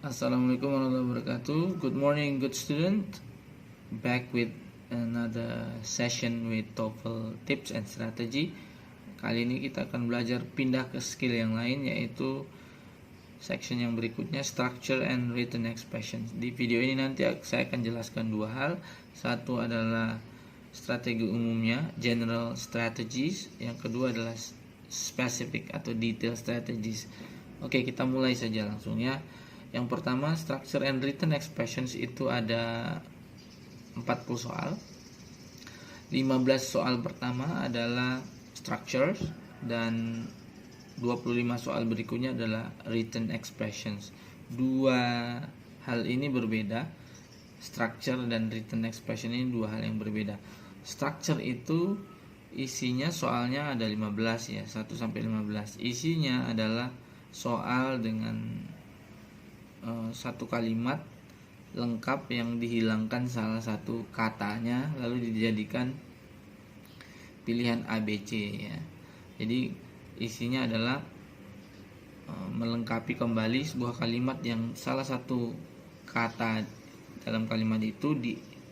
Assalamualaikum warahmatullahi wabarakatuh. Good morning, good student. Back with another session with TOEFL tips and strategy. Kali ini kita akan belajar pindah ke skill yang lain, yaitu section yang berikutnya, structure and written expressions. Di video ini nanti saya akan jelaskan dua hal. Satu adalah strategi umumnya, general strategies. Yang kedua adalah specific atau detail strategies. Oke, kita mulai saja langsung ya. Yang pertama, structure and written expressions itu ada 40 soal. 15 soal pertama adalah structures dan 25 soal berikutnya adalah written expressions. Dua hal ini berbeda. Structure dan written expression ini dua hal yang berbeda. Structure itu isinya soalnya ada 15 ya, 1 sampai 15. Isinya adalah soal dengan satu kalimat lengkap yang dihilangkan salah satu katanya lalu dijadikan pilihan ABC ya. Jadi isinya adalah melengkapi kembali sebuah kalimat yang salah satu kata dalam kalimat itu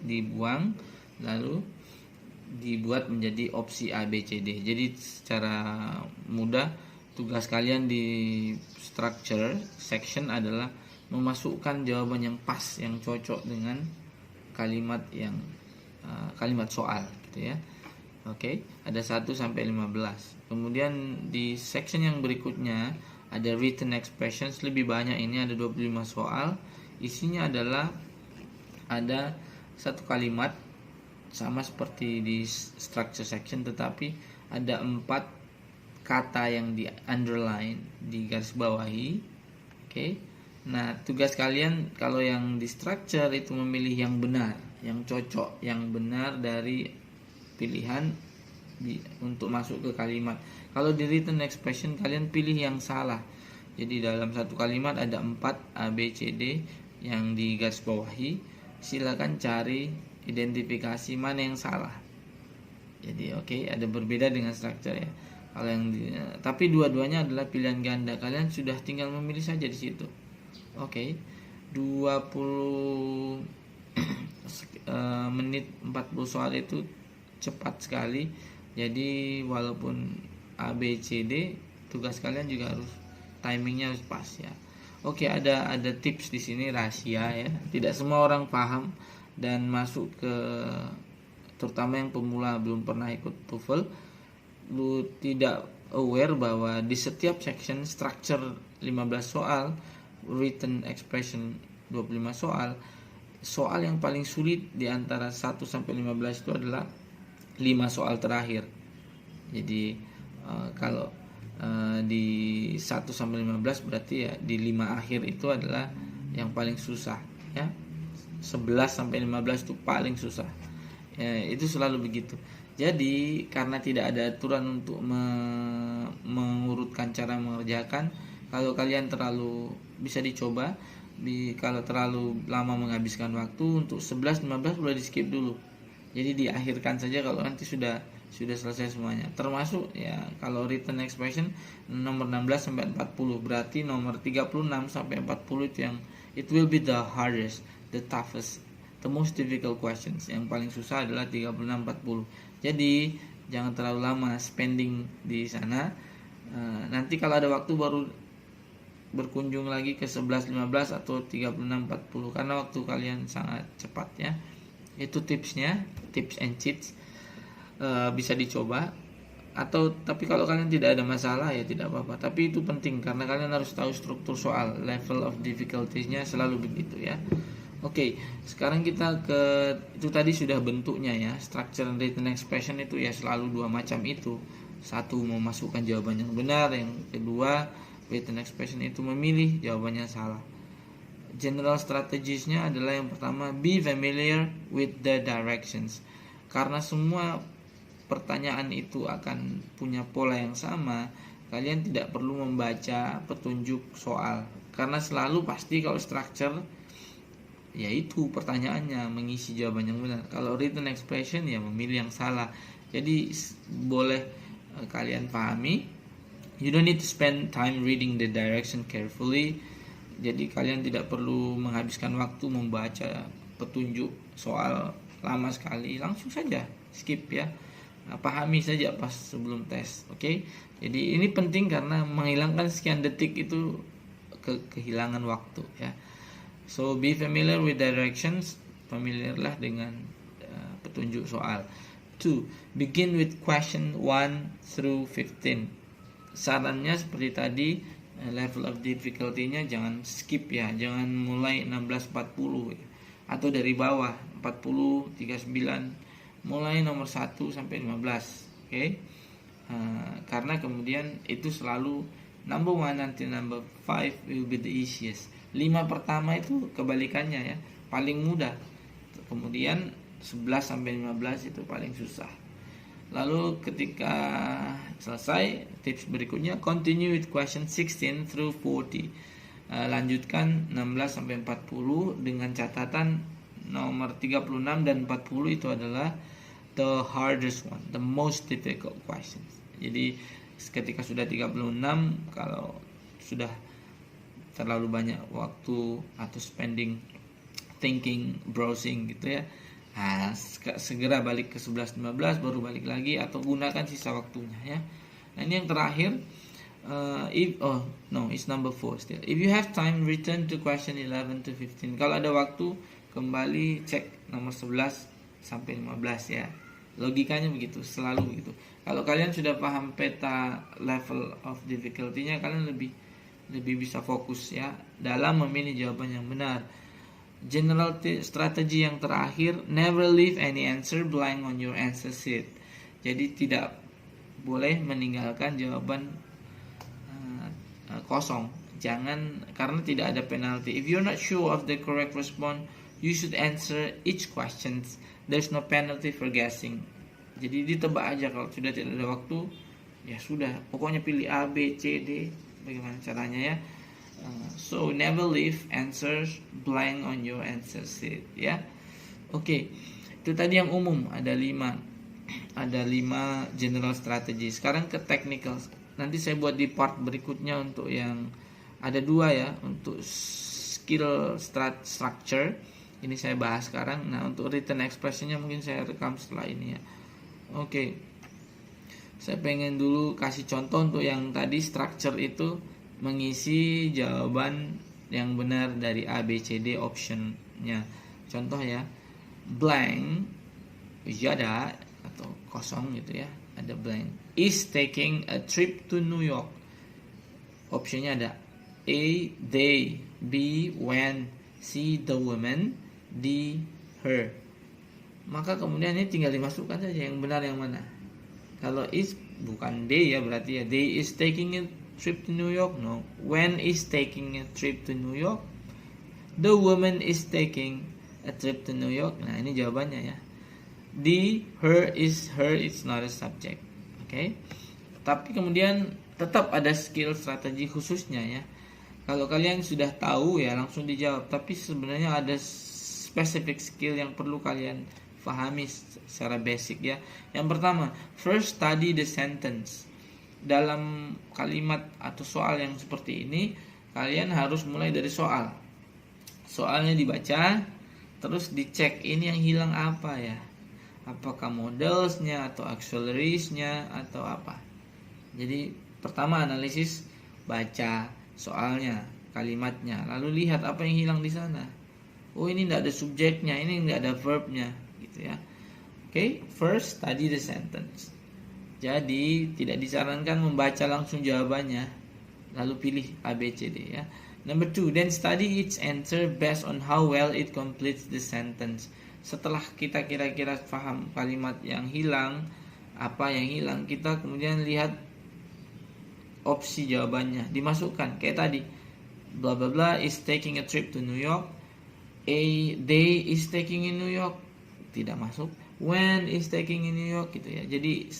dibuang lalu dibuat menjadi opsi A, B, C, D. Jadi secara mudah tugas kalian di structure section adalah memasukkan jawaban yang pas, yang cocok dengan kalimat yang kalimat soal gitu ya. Oke, ada 1 sampai 15. Kemudian di section yang berikutnya ada written expressions, lebih banyak, ini ada 25 soal. Isinya adalah ada satu kalimat sama seperti di structure section, tetapi ada 4 kata yang di underline, di garis bawahi. Oke. Nah, tugas kalian kalau yang di structure itu memilih yang benar, yang cocok, yang benar dari pilihan untuk masuk ke kalimat. Kalau di written expression kalian pilih yang salah. Jadi dalam satu kalimat ada 4 A, B, C, D yang di garis bawahi. Silakan cari identifikasi mana yang salah. Jadi ada berbeda dengan structure ya. Kalau yang tapi dua-duanya adalah pilihan ganda. Kalian sudah tinggal memilih saja di situ. 20 menit 40 soal itu cepat sekali. Jadi walaupun A, B, C, D, tugas kalian juga harus timingnya harus pas ya. Ada tips di sini, rahasia ya. Tidak semua orang paham dan masuk ke, terutama yang pemula belum pernah ikut TOEFL, lu tidak aware bahwa di setiap section structure 15 soal, written expression 25 soal. Soal yang paling sulit di antara 1 sampai 15 itu adalah 5 soal terakhir. Jadi kalau di 1 sampai 15 berarti ya di 5 akhir itu adalah yang paling susah ya. 11 sampai 15 itu paling susah. Ya, itu selalu begitu. Jadi karena tidak ada aturan untuk mengurutkan cara mengerjakan, kalau kalian bisa dicoba, kalau terlalu lama menghabiskan waktu, untuk 11-15 boleh di skip dulu. Jadi diakhirkan saja kalau nanti sudah selesai semuanya. Termasuk ya kalau written expression nomor 16 sampai 40, berarti nomor 36 sampai 40 itu yang it will be the hardest, the toughest, the most difficult questions. Yang paling susah adalah 36-40. Jadi jangan terlalu lama spending di sana. Nanti kalau ada waktu baru berkunjung lagi ke 11-15 atau 36-40 karena waktu kalian sangat cepat ya. Itu tipsnya, tips and cheats. Bisa dicoba tapi kalau kalian tidak ada masalah ya tidak apa-apa. Tapi itu penting karena kalian harus tahu struktur soal, level of difficulties-nya selalu begitu ya. Sekarang kita itu tadi sudah bentuknya ya. Structure and written expression itu ya selalu dua macam itu. Satu memasukkan jawaban yang benar, yang kedua written expression itu memilih jawabannya salah. General strategiesnya adalah yang pertama, be familiar with the directions. Karena semua pertanyaan itu akan punya pola yang sama, kalian tidak perlu membaca petunjuk soal. Karena selalu pasti kalau structure yaitu pertanyaannya mengisi jawaban yang benar. Kalau written expression ya memilih yang salah. Jadi boleh kalian pahami. You don't need to spend time reading the direction carefully. Jadi kalian tidak perlu menghabiskan waktu membaca petunjuk soal lama sekali, langsung saja skip ya. Pahami saja pas sebelum tes. Oke. Jadi ini penting karena menghilangkan sekian detik itu kehilangan waktu ya. So be familiar with directions, familiarlah dengan petunjuk soal. 2. Begin with question 1 through 15. Sarannya seperti tadi, level of difficulty-nya jangan skip ya, jangan mulai 1640 ya. Atau dari bawah 40, 39, mulai nomor 1 sampai 15. Oke. Karena kemudian itu selalu number 1 until number 5 will be the easiest. 5 pertama itu kebalikannya ya, paling mudah. Kemudian 11 sampai 15 itu paling susah. Lalu ketika selesai, tips berikutnya continue with question 16 through 40. Lanjutkan 16 sampai 40 dengan catatan nomor 36 dan 40 itu adalah the hardest one, the most difficult questions. Jadi ketika sudah 36, kalau sudah terlalu banyak waktu atau spending thinking, browsing gitu ya, segera balik ke 11-15, baru balik lagi atau gunakan sisa waktunya ya. Nah ini yang terakhir, it's number 4 still. If you have time, return to question 11 to 15. Kalau ada waktu, kembali cek nomor 11 sampai 15 ya. Logikanya begitu, selalu begitu. Kalau kalian sudah paham peta level of difficulty-nya, kalian lebih bisa fokus ya dalam memilih jawaban yang benar. General strategi yang terakhir, never leave any answer blank on your answer sheet. Jadi tidak boleh meninggalkan jawaban kosong. Jangan, karena tidak ada penalty. If you're not sure of the correct response, you should answer each question. There's no penalty for guessing. Jadi ditebak aja, kalau sudah tidak ada waktu, ya sudah, pokoknya pilih A, B, C, D. Bagaimana caranya ya? So never leave answers blank on your answer sheet ya. Oke. Itu tadi yang umum, ada 5 general strategy. Sekarang ke technical. Nanti saya buat di part berikutnya untuk yang ada 2 ya, untuk skill structure. Ini saya bahas sekarang. Nah, untuk written expressionnya mungkin saya rekam setelah ini ya. Oke. Saya pengen dulu kasih contoh untuk yang tadi structure itu, mengisi jawaban yang benar dari A, B, C, D optionnya. Contoh ya, blank, ada atau kosong gitu ya, ada blank. Is taking a trip to New York. Optionnya ada A, they, B, when, C, the woman, D, her. Maka kemudian ini tinggal dimasukkan saja yang benar yang mana. Kalau is bukan they ya, berarti ya they is taking a trip to New York. No. When is taking a trip to New York? The woman is taking a trip to New York. Nah, ini jawabannya ya. The, her, it's not a subject. Oke. Tapi kemudian tetap ada skill strategi khususnya ya. Kalau kalian sudah tahu ya langsung dijawab, tapi sebenarnya ada specific skill yang perlu kalian pahami secara basic ya. Yang pertama, first study the sentence. Dalam kalimat atau soal yang seperti ini, kalian harus mulai dari soal. Soalnya dibaca, terus dicek ini yang hilang apa ya. Apakah modelsnya atau auxiliariesnya atau apa. Jadi pertama analisis, baca soalnya, kalimatnya, lalu lihat apa yang hilang di sana. Oh, ini tidak ada subjeknya, ini tidak ada verbnya gitu ya. Oke, first study the sentence. Jadi tidak disarankan membaca langsung jawabannya lalu pilih A, B, C, D ya. Number 2, then study each answer based on how well it completes the sentence. Setelah kita kira-kira paham kalimat yang hilang, apa yang hilang, kita kemudian lihat opsi jawabannya, dimasukkan kayak tadi. Blah blah blah is taking a trip to New York. A, they is taking in New York, tidak masuk. When is taking in New York gitu ya. Jadi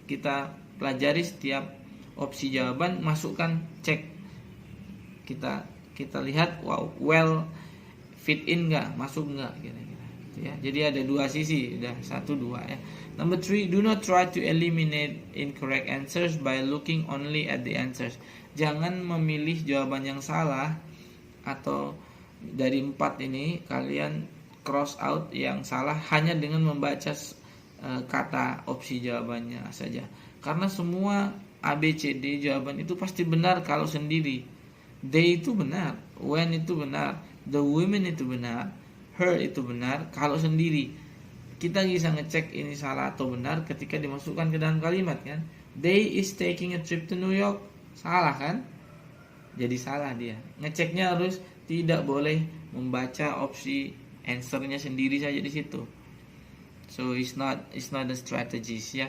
kita pelajari setiap opsi jawaban, masukkan, cek. Kita lihat, wow, well fit in enggak, masuk enggak kira-kira gitu ya. Jadi ada 2 sisi, udah 1 2 ya. Number 3, do not try to eliminate incorrect answers by looking only at the answers. Jangan memilih jawaban yang salah atau dari 4 ini kalian cross out yang salah hanya dengan membaca kata opsi jawabannya saja. Karena semua A, B, C, D jawaban itu pasti benar kalau sendiri. They itu benar, when itu benar, the women itu benar, her itu benar kalau sendiri. Kita bisa ngecek ini salah atau benar ketika dimasukkan ke dalam kalimat kan. They is taking a trip to New York. Salah kan? Jadi salah dia. Ngeceknya harus tidak boleh membaca opsi answernya sendiri saja di situ. So it's not the strategies ya.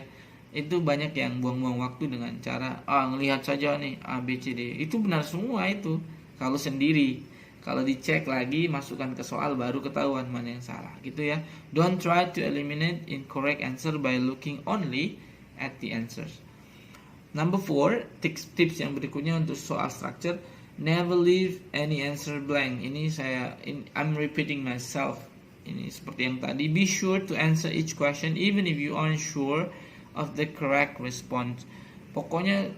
Itu banyak yang buang-buang waktu dengan cara ngelihat saja nih A, B, C, D. Itu benar semua itu kalau sendiri. Kalau dicek lagi masukkan ke soal baru ketahuan mana yang salah gitu ya. Don't try to eliminate incorrect answer by looking only at the answers. Number 4, tips yang berikutnya untuk soal structure, never leave any answer blank. Ini I'm repeating myself. Ini seperti yang tadi, be sure to answer each question even if you aren't sure of the correct response. Pokoknya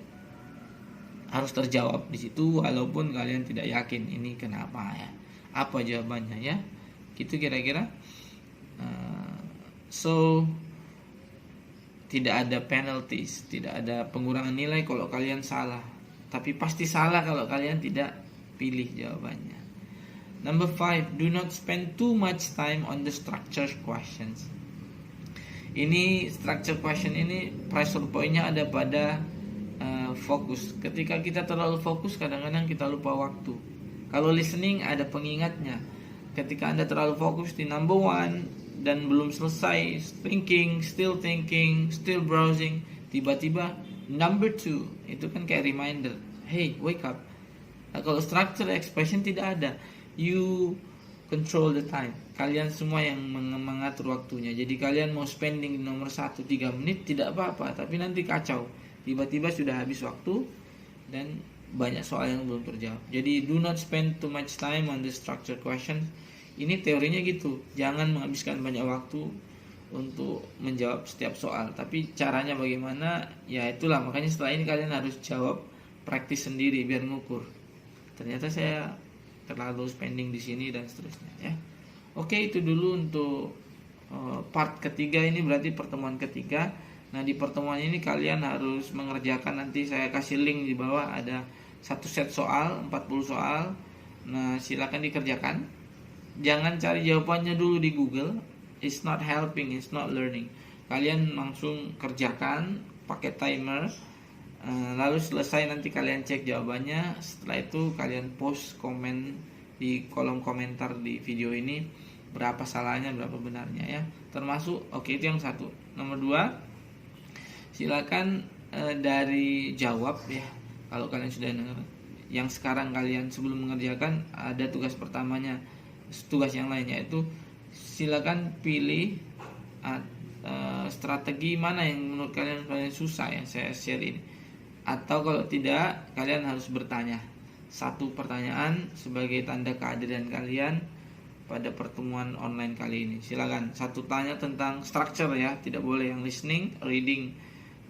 harus terjawab di situ walaupun kalian tidak yakin ini kenapa ya, apa jawabannya ya, gitu kira-kira. So tidak ada penalties, tidak ada pengurangan nilai kalau kalian salah, tapi pasti salah kalau kalian tidak pilih jawabannya. Number 5, do not spend too much time on the structure questions. Ini structure question ini pressure point-nya ada pada fokus. Ketika kita terlalu fokus kadang-kadang kita lupa waktu. Kalau listening ada pengingatnya. Ketika Anda terlalu fokus di number 1 dan belum selesai thinking, still browsing, tiba-tiba number 2, itu kan kayak reminder, hey wake up. Nah, kalau structure expression tidak ada, you control the time. Kalian semua yang mengatur waktunya. Jadi kalian mau spending nomor 1 3 menit tidak apa-apa, tapi nanti kacau. Tiba-tiba sudah habis waktu dan banyak soal yang belum terjawab. Jadi do not spend too much time on the structured question. Ini teorinya gitu. Jangan menghabiskan banyak waktu untuk menjawab setiap soal. Tapi caranya bagaimana? Ya itulah, makanya setelah ini kalian harus jawab praktis sendiri biar ngukur. Ternyata saya terlalu spending di sini dan seterusnya ya. Oke, itu dulu untuk part ketiga. Ini berarti pertemuan ketiga. Nah, di pertemuan ini kalian harus mengerjakan, nanti saya kasih link di bawah, ada satu set soal, 40 soal. Nah, silakan dikerjakan. Jangan cari jawabannya dulu di Google. It's not helping, it's not learning. Kalian langsung kerjakan pakai timer. Lalu selesai nanti kalian cek jawabannya. Setelah itu kalian post komen di kolom komentar di video ini berapa salahnya, berapa benarnya ya. Termasuk itu yang satu. Nomor 2, silakan dari jawab ya. Kalau kalian sudah dengar, yang sekarang kalian sebelum mengerjakan ada tugas pertamanya, tugas yang lainnya itu silakan pilih strategi mana yang menurut kalian paling susah yang saya share ini. Atau kalau tidak, kalian harus bertanya satu pertanyaan sebagai tanda kehadiran kalian pada pertemuan online kali ini. Silakan satu tanya tentang structure ya, tidak boleh yang listening, reading.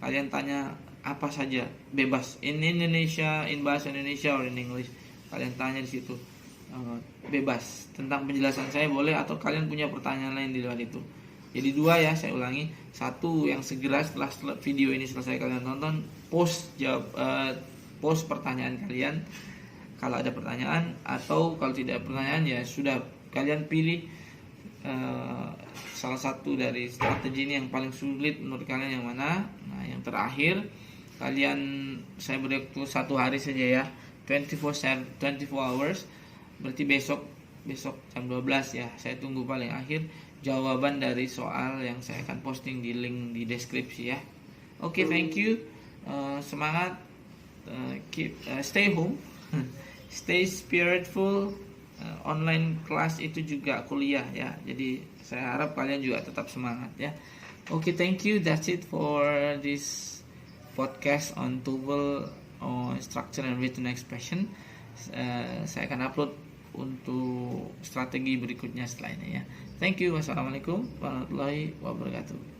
Kalian tanya apa saja, bebas. In Indonesia, in bahasa Indonesia or in English. Kalian tanya di situ. Bebas. Tentang penjelasan saya boleh, atau kalian punya pertanyaan lain di luar itu. Jadi 2 ya, saya ulangi. 1 yang segera setelah video ini selesai kalian tonton, post pertanyaan kalian kalau ada pertanyaan, atau kalau tidak ada pertanyaan ya sudah, kalian pilih salah satu dari strategi ini yang paling sulit menurut kalian yang mana. Nah, yang terakhir saya beri waktu 1 hari saja ya, 24 hours, berarti besok jam 12 ya. Saya tunggu paling akhir jawaban dari soal yang saya akan posting di link di deskripsi ya. Oke, thank you. Semangat, stay home, stay spiritful. Online class itu juga kuliah ya. Jadi saya harap kalian juga tetap semangat ya. Oke, thank you. That's it for this podcast on TOEFL structure and written expression. Saya akan upload untuk strategi berikutnya setelah ini ya. Thank you. Wassalamualaikum warahmatullahi wabarakatuh.